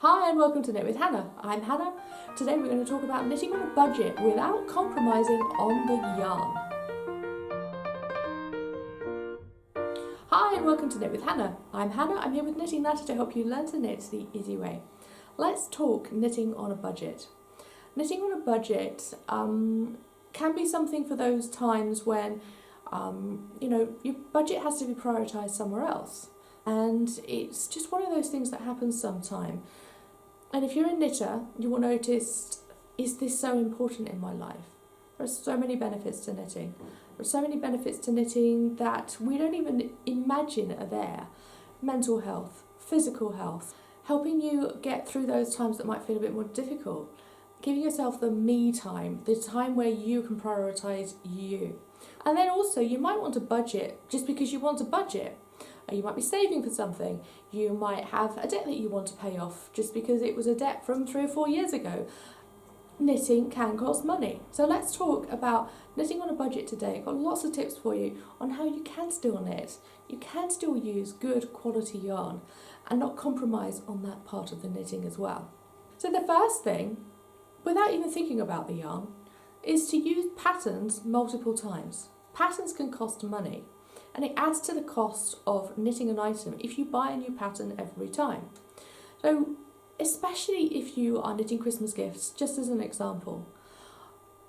Hi and welcome to Knit with Hannah. I'm Hannah. Today we're going to talk about knitting on a budget without compromising on the yarn. Hi and welcome to Knit with Hannah. I'm Hannah. I'm here with Knitting Natter to help you learn to knit the easy way. Let's talk knitting on a budget. Knitting on a budget can be something for those times when your budget has to be prioritised somewhere else. And it's just one of those things that happens sometime. And if you're a knitter, you will notice, is this so important in my life? There are so many benefits to knitting. There are so many benefits to knitting that we don't even imagine are there. Mental health, physical health, helping you get through those times that might feel a bit more difficult. Giving yourself the me time, the time where you can prioritise you. And then also you might want a budget just because you want a budget. You might be saving for something. You might have a debt that you want to pay off just because it was a debt from 3 or 4 years ago. Knitting can cost money. So let's talk about knitting on a budget today. I've got lots of tips for you on how you can still knit. You can still use good quality yarn and not compromise on that part of the knitting as well. So the first thing, without even thinking about the yarn, is to use patterns multiple times. Patterns can cost money. And it adds to the cost of knitting an item if you buy a new pattern every time. So, especially if you are knitting Christmas gifts, just as an example,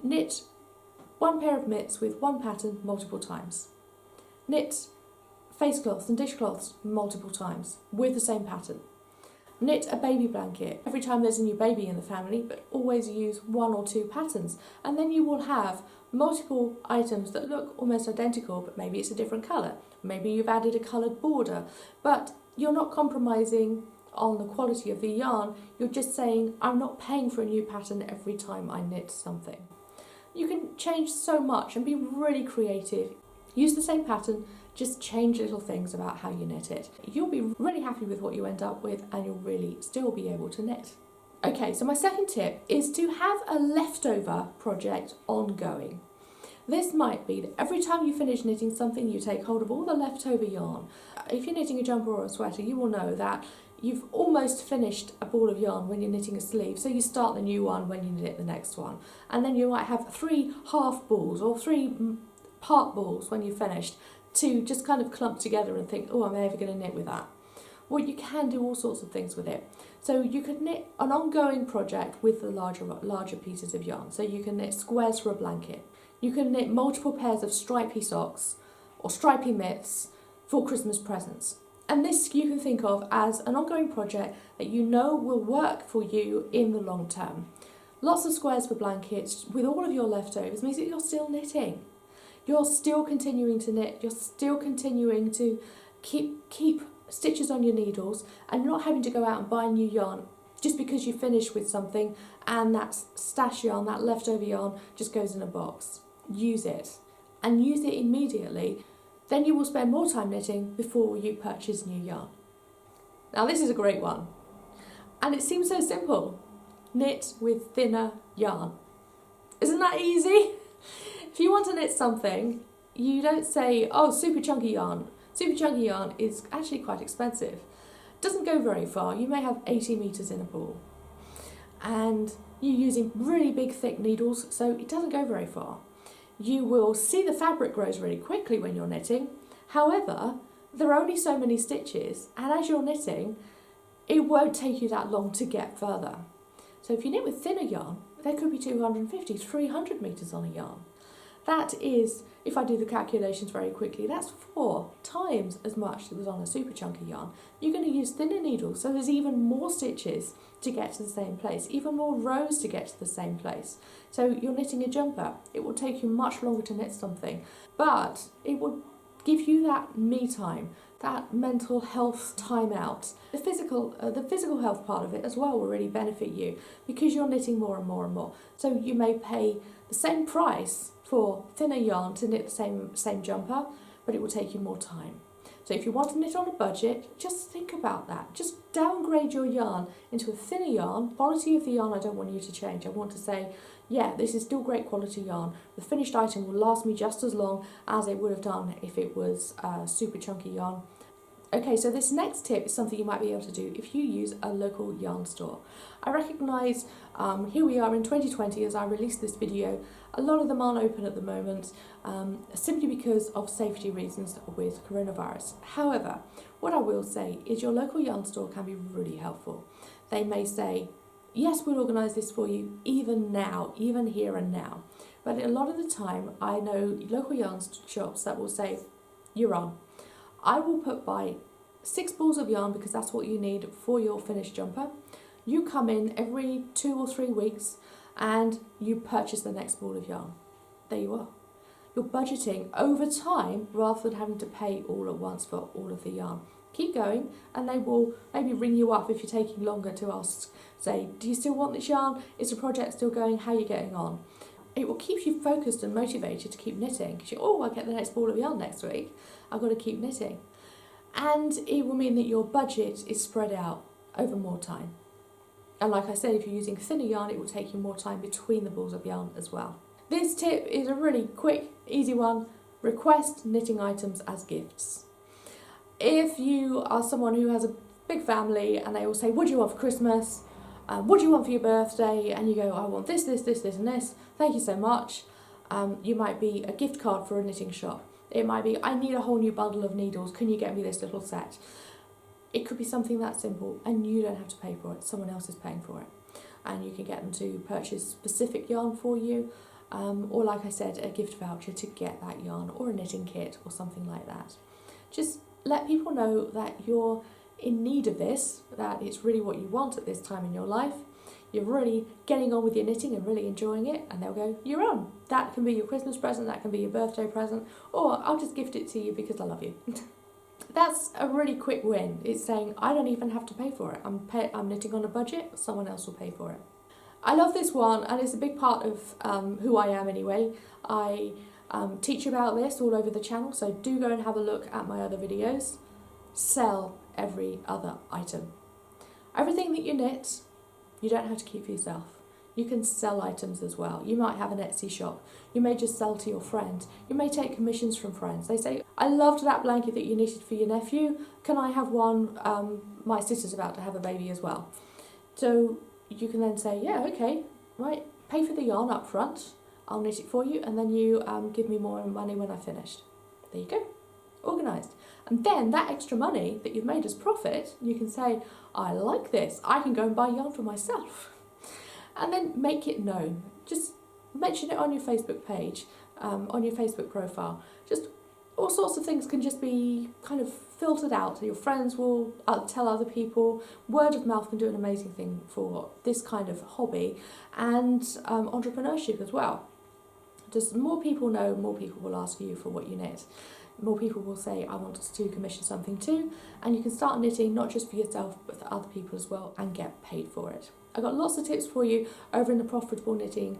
knit one pair of mitts with one pattern multiple times. Knit face cloths and dishcloths multiple times with the same pattern. Knit a baby blanket every time there's a new baby in the family, but always use 1 or 2 patterns, and then you will have multiple items that look almost identical, but maybe it's a different colour. Maybe you've added a coloured border, but you're not compromising on the quality of the yarn. You're just saying, I'm not paying for a new pattern every time I knit something. You can change so much and be really creative. Use the same pattern, just change little things about how you knit it. You'll be really happy with what you end up with and you'll really still be able to knit. Okay, so my second tip is to have a leftover project ongoing. This might be that every time you finish knitting something, you take hold of all the leftover yarn. If you're knitting a jumper or a sweater, you will know that you've almost finished a ball of yarn when you're knitting a sleeve, so you start the new one when you knit the next one. And then you might have 3 half balls or 3 part balls when you've finished to just kind of clump together and think, oh, am I ever going to knit with that? Well, you can do all sorts of things with it. So you could knit an ongoing project with the larger pieces of yarn. So you can knit squares for a blanket. You can knit multiple pairs of stripy socks or stripy mitts for Christmas presents. And this you can think of as an ongoing project that you know will work for you in the long term. Lots of squares for blankets with all of your leftovers means that you're still knitting. You're still continuing to knit, you're still continuing to keep stitches on your needles, and you're not having to go out and buy new yarn just because you finish with something and that stash yarn, that leftover yarn, just goes in a box. Use it, and use it immediately. Then you will spend more time knitting before you purchase new yarn. Now this is a great one, and it seems so simple. Knit with thinner yarn. Isn't that easy? If you want to knit something, you don't say, oh, super chunky yarn. Super chunky yarn is actually quite expensive. It doesn't go very far. You may have 80 metres in a ball. And you're using really big, thick needles, so it doesn't go very far. You will see the fabric grows really quickly when you're knitting. However, there are only so many stitches, and as you're knitting, it won't take you that long to get further. So if you knit with thinner yarn, there could be 250, 300 metres on a yarn. That is, if I do the calculations very quickly, that's 4 times as much as was on a super chunky yarn. You're going to use thinner needles, so there's even more stitches to get to the same place, even more rows to get to the same place. So you're knitting a jumper. It will take you much longer to knit something, but it will give you that me time, that mental health time out. The physical health part of it as well will really benefit you because you're knitting more and more and more. So you may pay the same price for thinner yarn to knit the same jumper, but it will take you more time. So if you want to knit on a budget, just think about that. Just downgrade your yarn into a thinner yarn. Quality of the yarn I don't want you to change. I want to say, yeah, this is still great quality yarn. The finished item will last me just as long as it would have done if it was super chunky yarn. Okay, so this next tip is something you might be able to do if you use a local yarn store. I recognise here we are in 2020 as I release this video, a lot of them aren't open at the moment simply because of safety reasons with coronavirus. However, what I will say is your local yarn store can be really helpful. They may say, yes, we'll organise this for you even now, even here and now. But a lot of the time I know local yarn shops that will say, you're on. I will buy 6 balls of yarn because that's what you need for your finished jumper. You come in every 2 or 3 weeks and you purchase the next ball of yarn. There you are. You're budgeting over time rather than having to pay all at once for all of the yarn. Keep going and they will maybe ring you up if you're taking longer to ask, say, do you still want this yarn? Is the project still going? How are you getting on? It will keep you focused and motivated to keep knitting because I'll get the next ball of yarn next week. I've got to keep knitting. And it will mean that your budget is spread out over more time. And like I said, if you're using thinner yarn, it will take you more time between the balls of yarn as well. This tip is a really quick, easy one. Request knitting items as gifts. If you are someone who has a big family and they all say, what do you want for Christmas? What do you want for your birthday? And you go, I want this, this, this, this and this. Thank you so much. You might be a gift card for a knitting shop. It might be, I need a whole new bundle of needles. Can you get me this little set? It could be something that simple and you don't have to pay for it. Someone else is paying for it. And you can get them to purchase specific yarn for you. Or like I said, a gift voucher to get that yarn or a knitting kit or something like that. Just let people know that you're in need of this, that it's really what you want at this time in your life. You're really getting on with your knitting and really enjoying it, and they'll go, you're on. That can be your Christmas present, that can be your birthday present, or I'll just gift it to you because I love you. That's a really quick win. It's saying, I don't even have to pay for it. I'm knitting on a budget, someone else will pay for it. I love this one, and it's a big part of who I am anyway. I teach about this all over the channel, so do go and have a look at my other videos. Sell every other item. Everything that you knit, you don't have to keep for yourself. You can sell items as well. You might have an Etsy shop. You may just sell to your friends. You may take commissions from friends. They say, I loved that blanket that you knitted for your nephew. Can I have one? My sister's about to have a baby as well. So you can then say, yeah, okay, right, pay for the yarn up front. I'll knit it for you, and then you give me more money when I've finished. There you go, organised. And then that extra money that you've made as profit, you can say, I like this, I can go and buy yarn for myself. And then make it known. Just mention it on your Facebook page, on your Facebook profile. Just all sorts of things can just be kind of filtered out. Your friends will tell other people. Word of mouth can do an amazing thing for this kind of hobby and entrepreneurship as well. Just more people know, more people will ask you for what you knit. More people will say, I want us to commission something too, and you can start knitting not just for yourself but for other people as well and get paid for it. I've got lots of tips for you over in the Profitable Knitting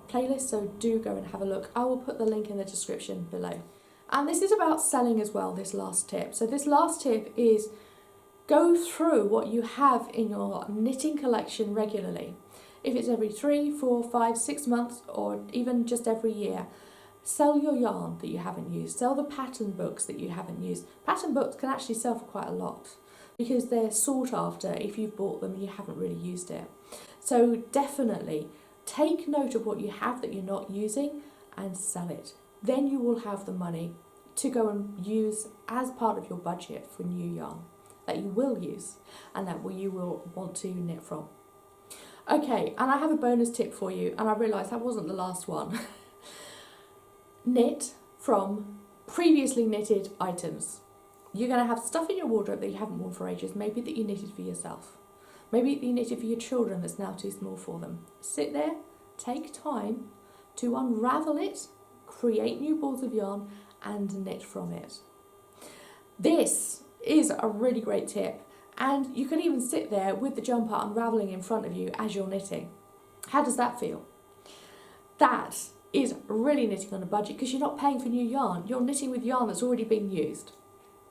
playlist, so do go and have a look. I will put the link in the description below. And this is about selling as well, this last tip. So this last tip is go through what you have in your knitting collection regularly. If it's every 3, 4, 5, 6 months or even just every year, sell your yarn that you haven't used. Sell the pattern books that you haven't used. Pattern books can actually sell for quite a lot because they're sought after if you've bought them and you haven't really used it. So definitely take note of what you have that you're not using and sell it. Then you will have the money to go and use as part of your budget for new yarn that you will use and that you will want to knit from. Okay, and I have a bonus tip for you, and I realised that wasn't the last one. Knit from previously knitted items. You're going to have stuff in your wardrobe that you haven't worn for ages, maybe that you knitted for yourself. Maybe that you knitted for your children that's now too small for them. Sit there, take time to unravel it, create new balls of yarn and knit from it. This is a really great tip, and you can even sit there with the jumper unravelling in front of you as you're knitting. How does that feel? That is really knitting on a budget because you're not paying for new yarn. You're knitting with yarn that's already been used.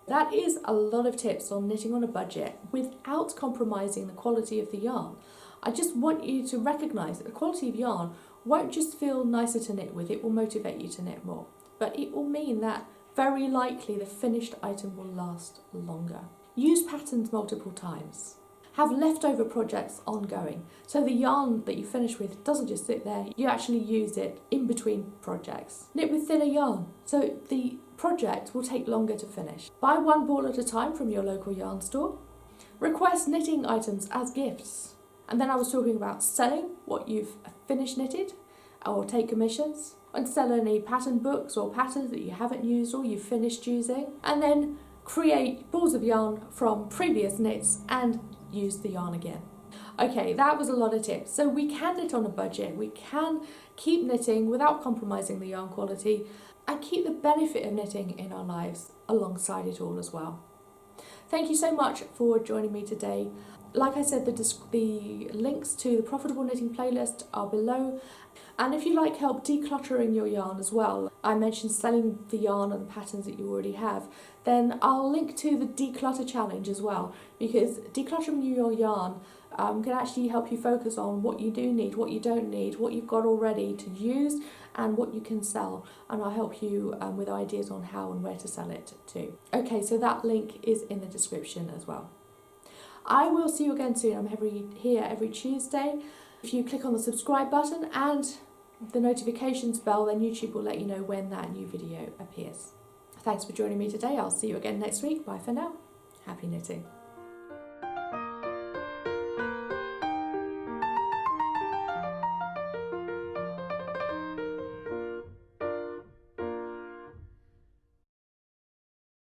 That is a lot of tips on knitting on a budget without compromising the quality of the yarn. I just want you to recognise that the quality of yarn won't just feel nicer to knit with, it will motivate you to knit more. But it will mean that very likely the finished item will last longer. Use patterns multiple times. Have leftover projects ongoing, so the yarn that you finish with doesn't just sit there, you actually use it in between projects. Knit with thinner yarn, so the project will take longer to finish. Buy one ball at a time from your local yarn store. Request knitting items as gifts. And then I was talking about selling what you've finished knitted, or take commissions, and sell any pattern books or patterns that you haven't used or you've finished using, and then create balls of yarn from previous knits and use the yarn again. Okay, that was a lot of tips. So we can knit on a budget, we can keep knitting without compromising the yarn quality, and keep the benefit of knitting in our lives alongside it all as well. Thank you so much for joining me today. Like I said, the links to the Profitable Knitting playlist are below. And if you like help decluttering your yarn as well, I mentioned selling the yarn and the patterns that you already have, then I'll link to the declutter challenge as well, because decluttering your yarn can actually help you focus on what you do need, what you don't need, what you've got already to use and what you can sell, and I'll help you with ideas on how and where to sell it too. Okay, so that link is in the description as well. I will see you again soon. I'm here every Tuesday. If you click on the subscribe button and the notifications bell, then YouTube will let you know when that new video appears. Thanks for joining me today. I'll see you again next week. Bye for now. Happy knitting.